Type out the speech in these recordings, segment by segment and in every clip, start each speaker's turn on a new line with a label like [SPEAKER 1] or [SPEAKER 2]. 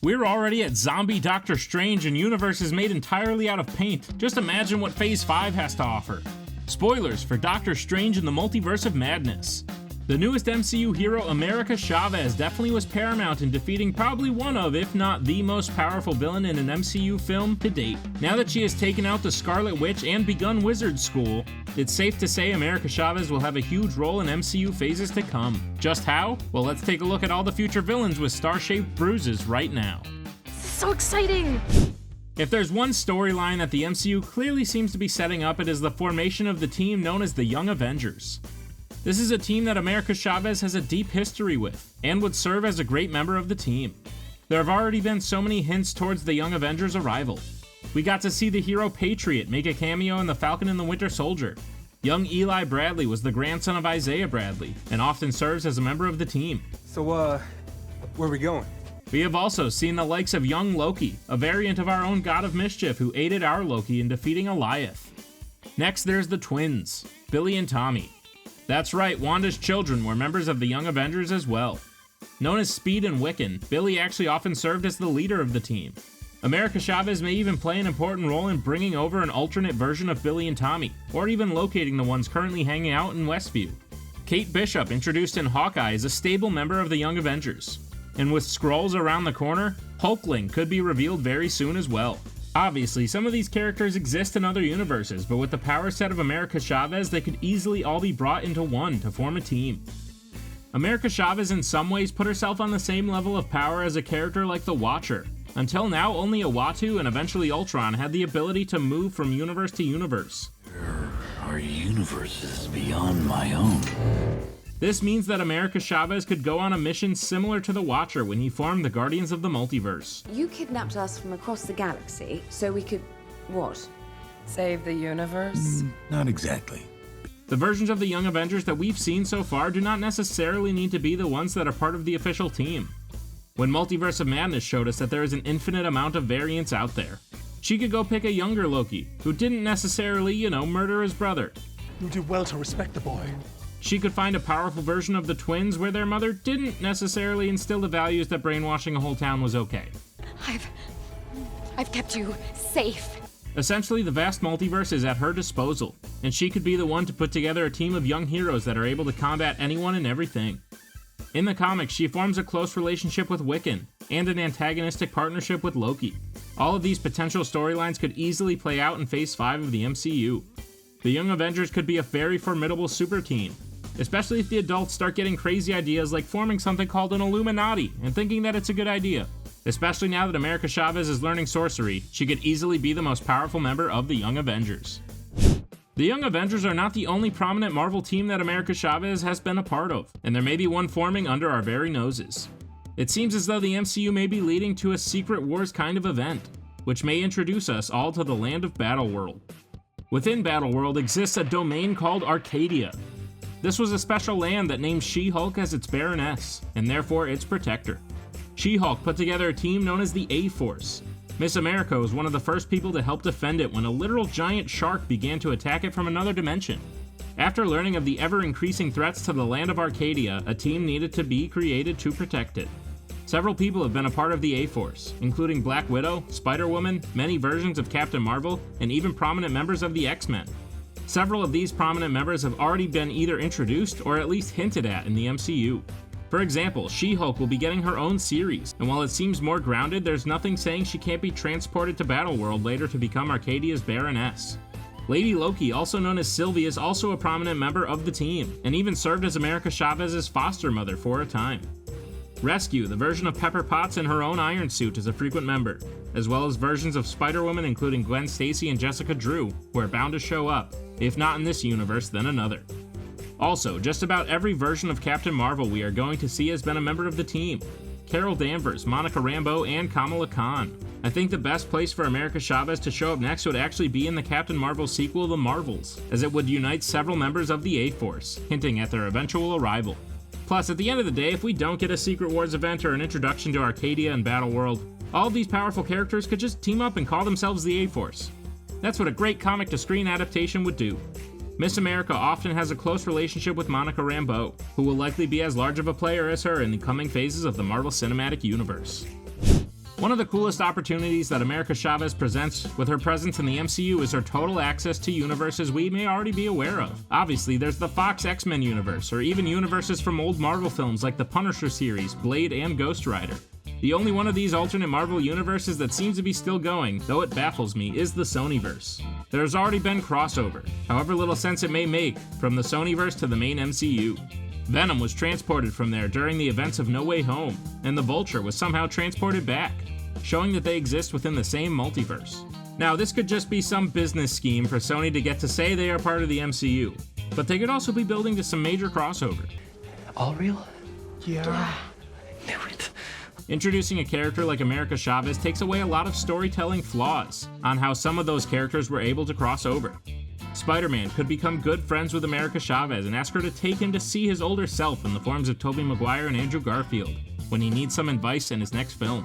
[SPEAKER 1] We're already at zombie Doctor Strange and universes made entirely out of paint. Just imagine what Phase 5 has to offer. Spoilers for Doctor Strange and the Multiverse of Madness. The newest MCU hero, America Chavez, definitely was paramount in defeating probably one of, if not the most powerful villain in an MCU film to date. Now that she has taken out the Scarlet Witch and begun Wizard School, it's safe to say America Chavez will have a huge role in MCU phases to come. Just how? Well, let's take a look at all the future villains with star-shaped bruises right now.
[SPEAKER 2] So exciting!
[SPEAKER 1] If there's one storyline that the MCU clearly seems to be setting up, it is the formation of the team known as the Young Avengers. This is a team that America Chavez has a deep history with, and would serve as a great member of the team. There have already been so many hints towards the Young Avengers' arrival. We got to see the hero Patriot make a cameo in The Falcon and the Winter Soldier. Young Eli Bradley was the grandson of Isaiah Bradley, and often serves as a member of the team.
[SPEAKER 3] So, where are we going?
[SPEAKER 1] We have also seen the likes of young Loki, a variant of our own God of Mischief who aided our Loki in defeating Goliath. Next, there's the twins, Billy and Tommy. That's right, Wanda's children were members of the Young Avengers as well. Known as Speed and Wiccan, Billy actually often served as the leader of the team. America Chavez may even play an important role in bringing over an alternate version of Billy and Tommy, or even locating the ones currently hanging out in Westview. Kate Bishop, introduced in Hawkeye, is a stable member of the Young Avengers. And with Skrulls around the corner, Hulkling could be revealed very soon as well. Obviously, some of these characters exist in other universes, but with the power set of America Chavez, they could easily all be brought into one to form a team. America Chavez in some ways put herself on the same level of power as a character like the Watcher. Until now, only Uatu and eventually Ultron had the ability to move from universe to universe.
[SPEAKER 4] There are universes beyond my own.
[SPEAKER 1] This means that America Chavez could go on a mission similar to the Watcher when he formed the Guardians of the Multiverse.
[SPEAKER 5] You kidnapped us from across the galaxy so we could, what?
[SPEAKER 2] Save the universe?
[SPEAKER 4] Not exactly.
[SPEAKER 1] The versions of the Young Avengers that we've seen so far do not necessarily need to be the ones that are part of the official team. When Multiverse of Madness showed us that there is an infinite amount of variants out there, she could go pick a younger Loki, who didn't necessarily, murder his brother.
[SPEAKER 6] You do well to respect the boy.
[SPEAKER 1] She could find a powerful version of the twins where their mother didn't necessarily instill the values that brainwashing a whole town was okay.
[SPEAKER 2] I've kept you safe.
[SPEAKER 1] Essentially, the vast multiverse is at her disposal, and she could be the one to put together a team of young heroes that are able to combat anyone and everything. In the comics, she forms a close relationship with Wiccan, and an antagonistic partnership with Loki. All of these potential storylines could easily play out in Phase 5 of the MCU. The Young Avengers could be a very formidable super team, especially if the adults start getting crazy ideas like forming something called an Illuminati and thinking that it's a good idea. Especially now that America Chavez is learning sorcery, she could easily be the most powerful member of the Young Avengers. The Young Avengers are not the only prominent Marvel team that America Chavez has been a part of, and there may be one forming under our very noses. It seems as though the MCU may be leading to a Secret Wars kind of event, which may introduce us all to the land of Battleworld. Within Battleworld exists a domain called Arcadia. This was a special land that named She-Hulk as its Baroness, and therefore its protector. She-Hulk put together a team known as the A-Force. Miss America was one of the first people to help defend it when a literal giant shark began to attack it from another dimension. After learning of the ever-increasing threats to the land of Arcadia, a team needed to be created to protect it. Several people have been a part of the A-Force, including Black Widow, Spider-Woman, many versions of Captain Marvel, and even prominent members of the X-Men. Several of these prominent members have already been either introduced or at least hinted at in the MCU. For example, She-Hulk will be getting her own series, and while it seems more grounded, there's nothing saying she can't be transported to Battleworld later to become Arcadia's Baroness. Lady Loki, also known as Sylvie, is also a prominent member of the team, and even served as America Chavez's foster mother for a time. Rescue, the version of Pepper Potts in her own iron suit, is a frequent member, as well as versions of Spider-Woman including Gwen Stacy and Jessica Drew, who are bound to show up, if not in this universe, then another. Also, just about every version of Captain Marvel we are going to see has been a member of the team. Carol Danvers, Monica Rambeau, and Kamala Khan. I think the best place for America Chavez to show up next would actually be in the Captain Marvel sequel, The Marvels, as it would unite several members of the A-Force, hinting at their eventual arrival. Plus, at the end of the day, if we don't get a Secret Wars event or an introduction to Arcadia and Battleworld, all of these powerful characters could just team up and call themselves the A-Force. That's what a great comic-to-screen adaptation would do. Miss America often has a close relationship with Monica Rambeau, who will likely be as large of a player as her in the coming phases of the Marvel Cinematic Universe. One of the coolest opportunities that America Chavez presents with her presence in the MCU is her total access to universes we may already be aware of. Obviously, there's the Fox X-Men universe, or even universes from old Marvel films like the Punisher series, Blade, and Ghost Rider. The only one of these alternate Marvel universes that seems to be still going, though it baffles me, is the Sonyverse. There's already been crossover, however little sense it may make, from the Sonyverse to the main MCU. Venom was transported from there during the events of No Way Home, and the Vulture was somehow transported back, showing that they exist within the same multiverse. Now, this could just be some business scheme for Sony to get to say they are part of the MCU, but they could also be building to some major crossover.
[SPEAKER 7] All real?
[SPEAKER 6] Yeah.
[SPEAKER 7] Knew it.
[SPEAKER 1] Introducing a character like America Chavez takes away a lot of storytelling flaws on how some of those characters were able to cross over. Spider-Man could become good friends with America Chavez and ask her to take him to see his older self in the forms of Tobey Maguire and Andrew Garfield when he needs some advice in his next film.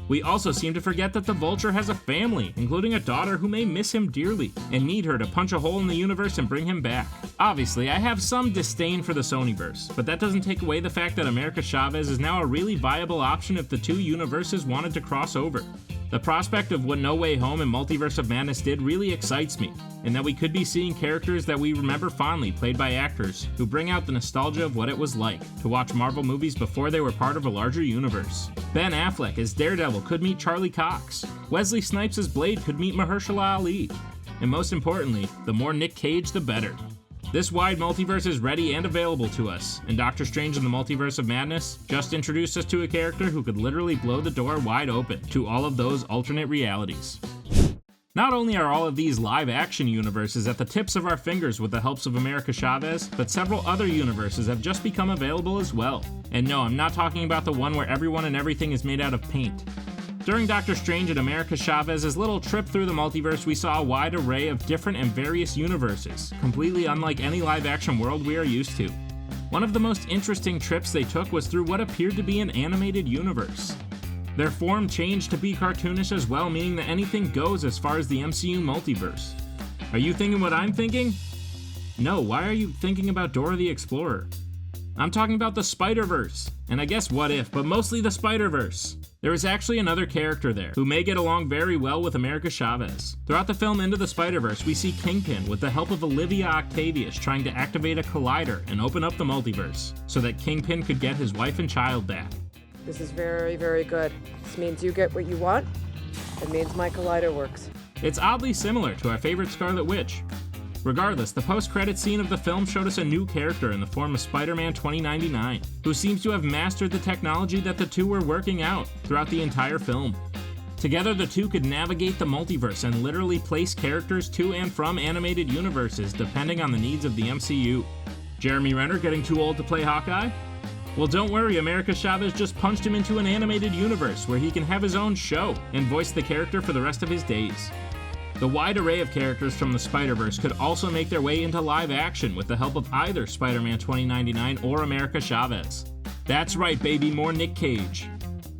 [SPEAKER 1] We also seem to forget that the Vulture has a family, including a daughter who may miss him dearly and need her to punch a hole in the universe and bring him back. Obviously, I have some disdain for the Sonyverse, but that doesn't take away the fact that America Chavez is now a really viable option if the two universes wanted to cross over. The prospect of what No Way Home and Multiverse of Madness did really excites me, and that we could be seeing characters that we remember fondly played by actors who bring out the nostalgia of what it was like to watch Marvel movies before they were part of a larger universe. Ben Affleck as Daredevil could meet Charlie Cox. Wesley Snipes as Blade could meet Mahershala Ali. And most importantly, the more Nick Cage, the better. This wide multiverse is ready and available to us, and Doctor Strange in the Multiverse of Madness just introduced us to a character who could literally blow the door wide open to all of those alternate realities. Not only are all of these live-action universes at the tips of our fingers with the helps of America Chavez, but several other universes have just become available as well. And no, I'm not talking about the one where everyone and everything is made out of paint. During Doctor Strange and America Chavez's little trip through the multiverse, we saw a wide array of different and various universes, completely unlike any live-action world we are used to. One of the most interesting trips they took was through what appeared to be an animated universe. Their form changed to be cartoonish as well, meaning that anything goes as far as the MCU multiverse. Are you thinking what I'm thinking? No, why are you thinking about Dora the Explorer? I'm talking about the Spider-Verse, and I guess What If, but mostly the Spider-Verse. There is actually another character there who may get along very well with America Chavez. Throughout the film Into the Spider-Verse, we see Kingpin with the help of Olivia Octavius trying to activate a collider and open up the multiverse so that Kingpin could get his wife and child back.
[SPEAKER 8] This is very, very good. This means you get what you want. It means my collider works.
[SPEAKER 1] It's oddly similar to our favorite Scarlet Witch. Regardless, the post-credit scene of the film showed us a new character in the form of Spider-Man 2099, who seems to have mastered the technology that the two were working out throughout the entire film. Together, the two could navigate the multiverse and literally place characters to and from animated universes depending on the needs of the MCU. Jeremy Renner getting too old to play Hawkeye? Well, don't worry, America Chavez just punched him into an animated universe where he can have his own show and voice the character for the rest of his days. The wide array of characters from the Spider-Verse could also make their way into live action with the help of either Spider-Man 2099 or America Chavez. That's right, baby, more Nick Cage.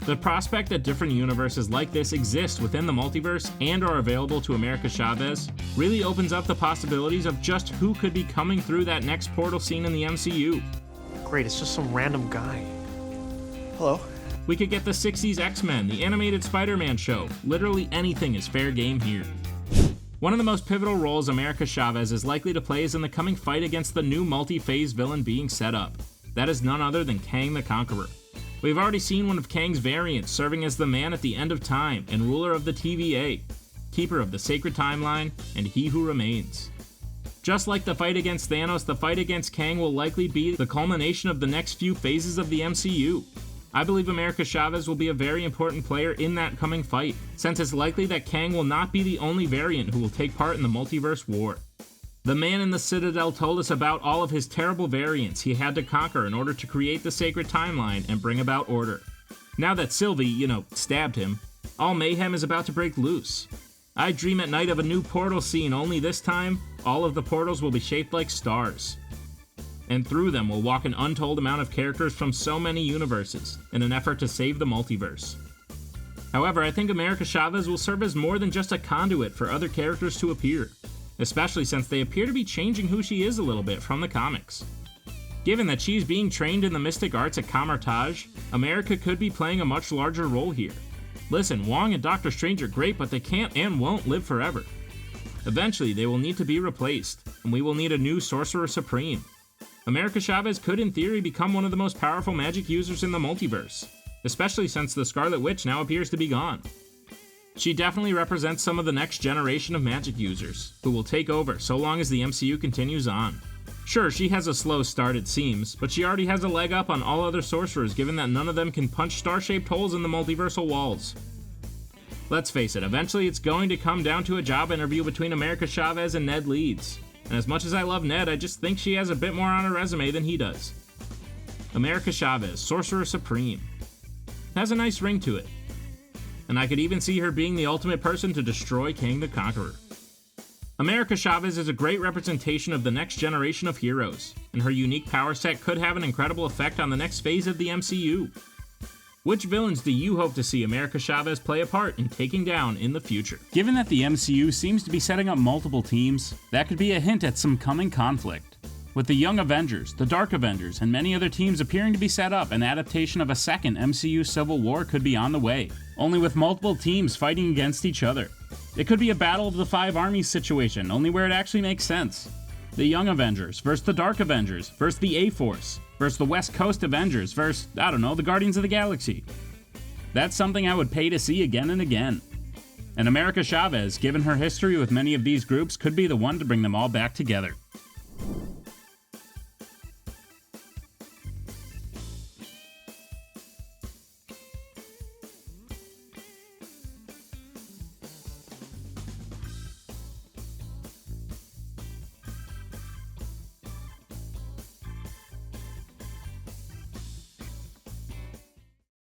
[SPEAKER 1] The prospect that different universes like this exist within the multiverse and are available to America Chavez really opens up the possibilities of just who could be coming through that next portal scene in the MCU.
[SPEAKER 6] Great, it's just some random guy. Hello?
[SPEAKER 1] We could get the 60s X-Men, the animated Spider-Man show. Literally anything is fair game here. One of the most pivotal roles America Chavez is likely to play is in the coming fight against the new multi-phase villain being set up. That is none other than Kang the Conqueror. We've already seen one of Kang's variants serving as the man at the end of time and ruler of the TVA, keeper of the sacred timeline, and he who remains. Just like the fight against Thanos, the fight against Kang will likely be the culmination of the next few phases of the MCU. I believe America Chavez will be a very important player in that coming fight, since it's likely that Kang will not be the only variant who will take part in the multiverse war. The man in the Citadel told us about all of his terrible variants he had to conquer in order to create the sacred timeline and bring about order. Now that Sylvie, stabbed him, all mayhem is about to break loose. I dream at night of a new portal scene, only this time, all of the portals will be shaped like stars. And through them will walk an untold amount of characters from so many universes in an effort to save the multiverse. However, I think America Chavez will serve as more than just a conduit for other characters to appear, especially since they appear to be changing who she is a little bit from the comics. Given that she's being trained in the mystic arts at Kamartaj, America could be playing a much larger role here. Listen, Wong and Doctor Strange are great, but they can't and won't live forever. Eventually, they will need to be replaced, and we will need a new Sorcerer Supreme. America Chavez could, in theory, become one of the most powerful magic users in the multiverse, especially since the Scarlet Witch now appears to be gone. She definitely represents some of the next generation of magic users, who will take over so long as the MCU continues on. Sure, she has a slow start it seems, but she already has a leg up on all other sorcerers given that none of them can punch star-shaped holes in the multiversal walls. Let's face it, eventually it's going to come down to a job interview between America Chavez and Ned Leeds. And as much as I love Ned, I just think she has a bit more on her resume than he does. America Chavez, Sorcerer Supreme. Has a nice ring to it. And I could even see her being the ultimate person to destroy Kang the Conqueror. America Chavez is a great representation of the next generation of heroes, and her unique power set could have an incredible effect on the next phase of the MCU. Which villains do you hope to see America Chavez play a part in taking down in the future?
[SPEAKER 9] Given that the MCU seems to be setting up multiple teams, that could be a hint at some coming conflict. With the Young Avengers, the Dark Avengers, and many other teams appearing to be set up, an adaptation of a second MCU Civil War could be on the way, only with multiple teams fighting against each other. It could be a Battle of the Five Armies situation, only where it actually makes sense. The Young Avengers versus the Dark Avengers versus the A-Force versus the West Coast Avengers versus, I don't know, the Guardians of the Galaxy. That's something I would pay to see again and again. And America Chavez, given her history with many of these groups, could be the one to bring them all back together.